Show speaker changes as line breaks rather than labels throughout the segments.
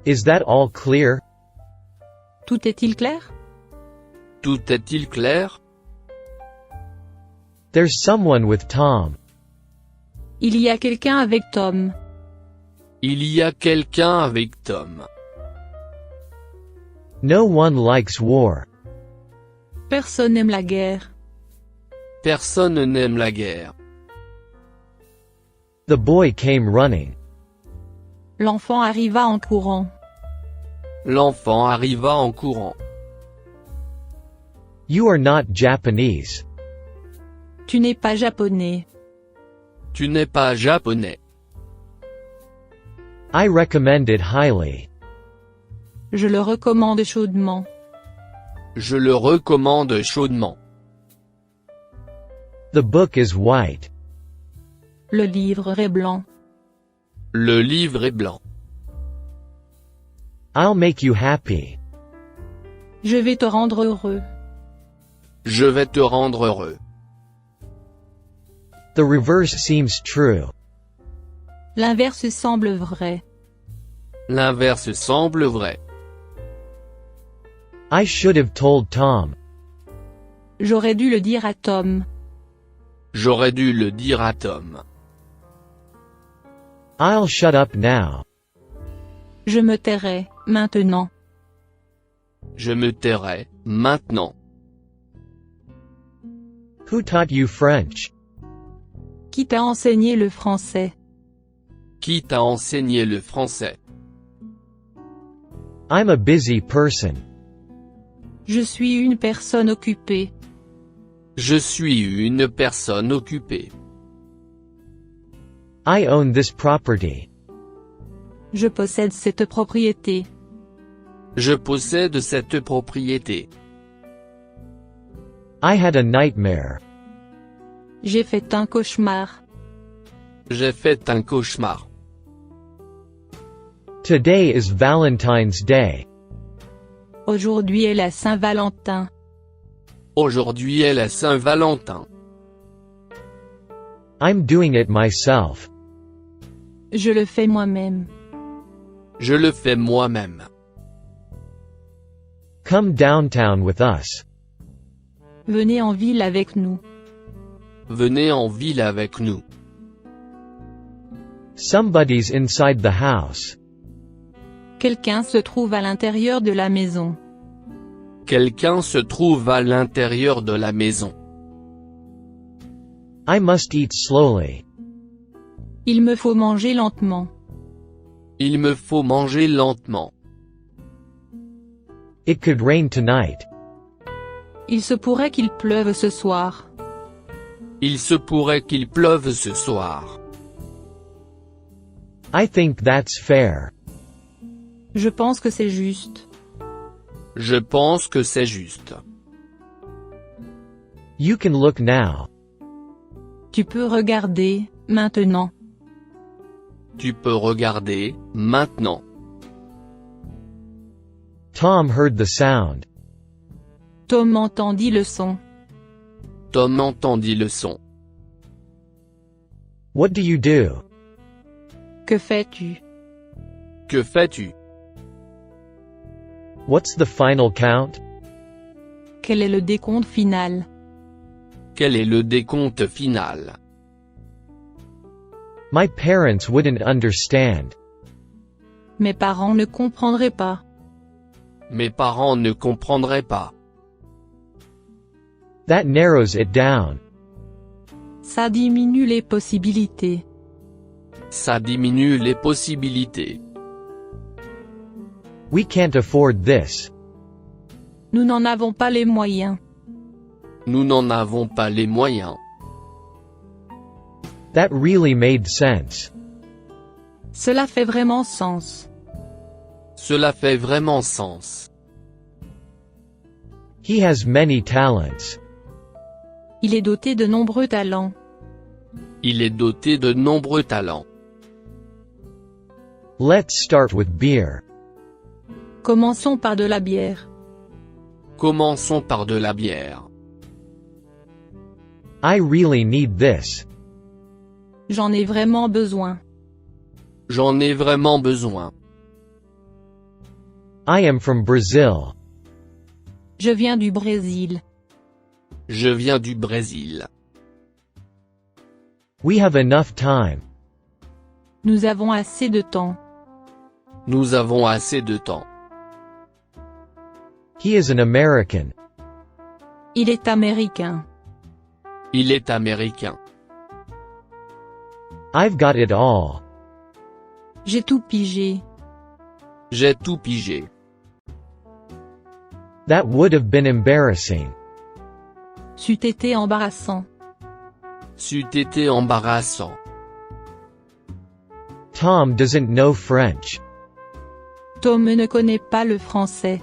Is that all clear?
Tout est-il clair?
Tout est-il clair?
There's someone with Tom.
Il y a quelqu'un avec Tom.
Il y a quelqu'un avec Tom.
No one likes war.
Personne n'aime la guerre.
Personne n'aime la guerre.
The boy came running.
L'enfant arriva en courant.
L'enfant arriva en courant.
You are not Japanese.
Tu n'es pas japonais.
Tu n'es pas japonais.
I recommend it highly.
Je le recommande chaudement.
Je le recommande chaudement.
The book is white.
Le livre est blanc.
Le livre est blanc.
I'll make you happy.
Je vais te rendre heureux.
Je vais te rendre heureux.
The reverse seems true.
L'inverse semble vrai.
L'inverse semble vrai.
I should have told Tom.
J'aurais dû le dire à Tom.
J'aurais dû le dire à Tom.
I'll shut up now.
Je me tairai, maintenant.
Je me tairai, maintenant.
Who taught you French?
Qui t'a enseigné le français?
Qui t'a enseigné le français?
I'm a busy person.
Je suis une personne occupée.
Je suis une personne occupée.
I own this property.
Je possède cette propriété.
Je possède cette propriété.
I had a nightmare.
J'ai fait un cauchemar.
J'ai fait un cauchemar.
Today is Valentine's Day.
Aujourd'hui est la Saint-Valentin.
Aujourd'hui est la Saint-Valentin.
I'm doing it myself.
Je le fais moi-même.
Je le fais moi-même.
Come downtown with us.
Venez en ville avec nous.
Venez en ville avec nous.
Somebody's inside the house.
Quelqu'un se trouve à l'intérieur de la maison.
Quelqu'un se trouve à l'intérieur de la maison.
I must eat slowly.
Il me faut manger lentement.
Il me faut manger lentement.
It could rain tonight.
Il se pourrait qu'il pleuve ce soir.
Il se pourrait qu'il pleuve ce soir.
I think that's fair.
Je pense que c'est juste.
Je pense que c'est juste.
You can look now.
Tu peux regarder, maintenant.
Tu peux regarder, maintenant.
Tom heard the sound.
Tom entendit le son.
Tom entendit le son.
What do you do?
Que fais-tu?
Que fais-tu?
What's the final count?
Quel est le décompte final?
Quel est le décompte final?
My parents wouldn't understand.
Mes parents ne comprendraient pas.
Mes parents ne comprendraient pas.
That narrows it down.
Ça diminue les possibilités.
Ça diminue les possibilités.
We can't afford this.
Nous n'en avons pas les moyens.
Nous n'en avons pas les moyens.
That really made sense.
Cela fait vraiment sens.
Cela fait vraiment sens.
He has many talents.
Il est doté de nombreux talents.
Il est doté de nombreux talents.
Let's start with beer.
Commençons par de la bière.
Commençons par de la bière.
I really need this.
J'en ai vraiment besoin.
J'en ai vraiment besoin.
I am from Brazil.
Je viens du Brésil.
Je viens du Brésil.
We have enough time.
Nous avons assez de temps.
Nous avons assez de temps.
He is an American.
Il est américain.
Il est américain.
I've got it all.
J'ai tout pigé.
J'ai tout pigé.
That would have been embarrassing.
C'eût été embarrassant.
C'eût été embarrassant.
Tom doesn't know French.
Tom ne connaît pas le français.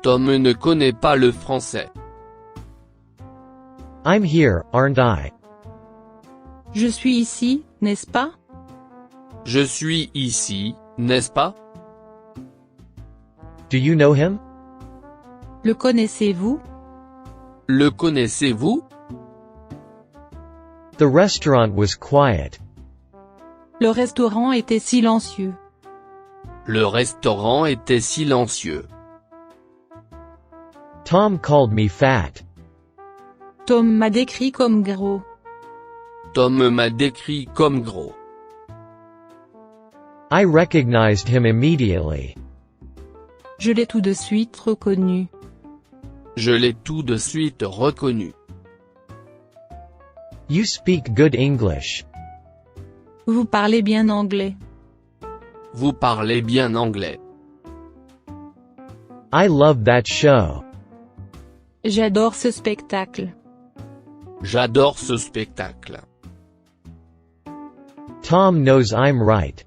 Tom ne connaît pas le français.
I'm here, aren't I?
Je suis ici, n'est-ce pas?
Je suis ici, n'est-ce pas?
Do you know him?
Le connaissez-vous?
Le connaissez-vous?
The restaurant was quiet.
Le restaurant était silencieux.
Le restaurant était silencieux.
Tom called me fat.
Tom m'a décrit comme gros.
Tom m'a décrit comme gros.
I recognized him immediately.
Je l'ai tout de suite reconnu.
Je l'ai tout de suite reconnu.
You speak good English.
Vous parlez bien anglais.
Vous parlez bien anglais.
I love that show.
J'adore ce spectacle.
J'adore ce spectacle.
Tom knows I'm right.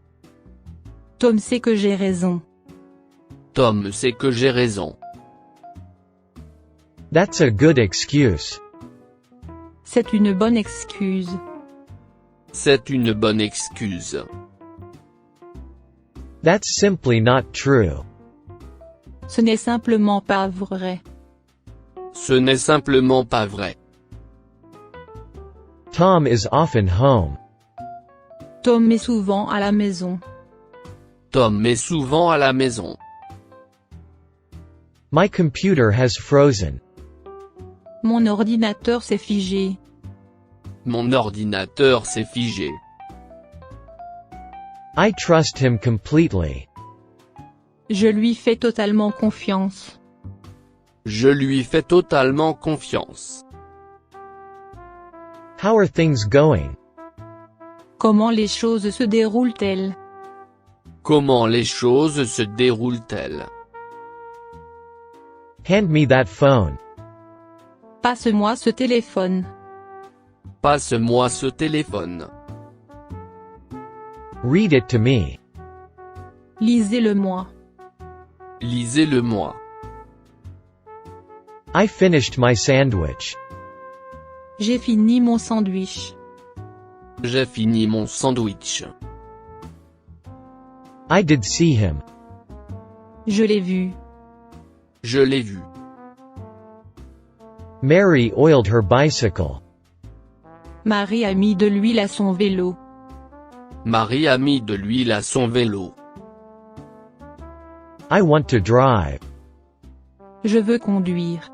Tom sait que j'ai raison.
Tom sait que j'ai raison.
That's a good excuse.
C'est une bonne excuse.
C'est une bonne excuse.
That's simply not true.
Ce n'est simplement pas vrai.
Ce n'est simplement pas vrai.
Tom is often home.
Tom est souvent à la maison.
Tom est souvent à la maison.
My computer has frozen.
Mon ordinateur s'est figé.
Mon ordinateur s'est figé.
I trust him completely.
Je lui fais totalement confiance.
Je lui fais totalement confiance.
How are things going?
Comment les choses se déroulent-elles?
Comment les choses se déroulent-elles?
Hand me that phone.
Passe-moi ce téléphone.
Passe-moi ce téléphone.
Read it to me.
Lisez-le-moi.
Lisez-le-moi.
I finished my sandwich.
J'ai fini mon sandwich.
J'ai fini mon sandwich.
I did see him.
Je l'ai vu.
Je l'ai vu.
Mary oiled her bicycle.
Marie a mis de l'huile à son vélo.
Marie a mis de l'huile à son vélo.
I want to drive.
Je veux conduire.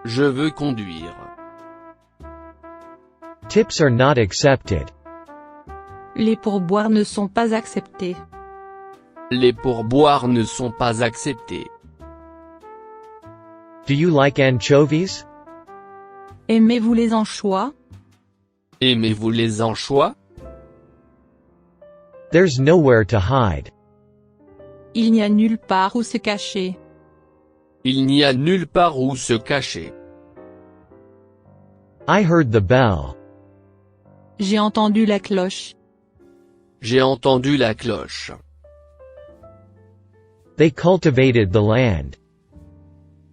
Je veux conduire.
Tips are not accepted.
Les pourboires ne sont pas acceptés.
Les pourboires ne sont pas acceptés.
Do you like anchovies?
Aimez-vous les anchois?
Aimez-vous les anchois?
There's nowhere to hide.
Il n'y a nulle part où se cacher.
Il n'y a nulle part où se cacher.
I heard the bell.
J'ai entendu la cloche.
J'ai entendu la cloche.
They cultivated the land.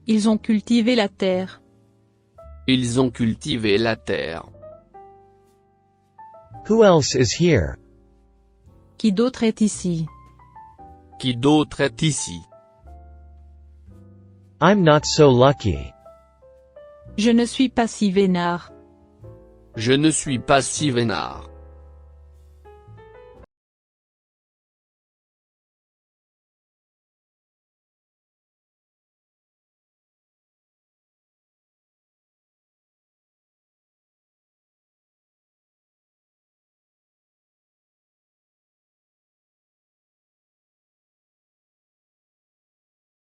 Ils ont cultivé la terre.
Ils ont cultivé la terre.
Who else is here?
Qui d'autre est ici?
Qui d'autre est ici?
I'm not so lucky.
Je ne suis pas si vénard.
Je ne suis pas si vénard.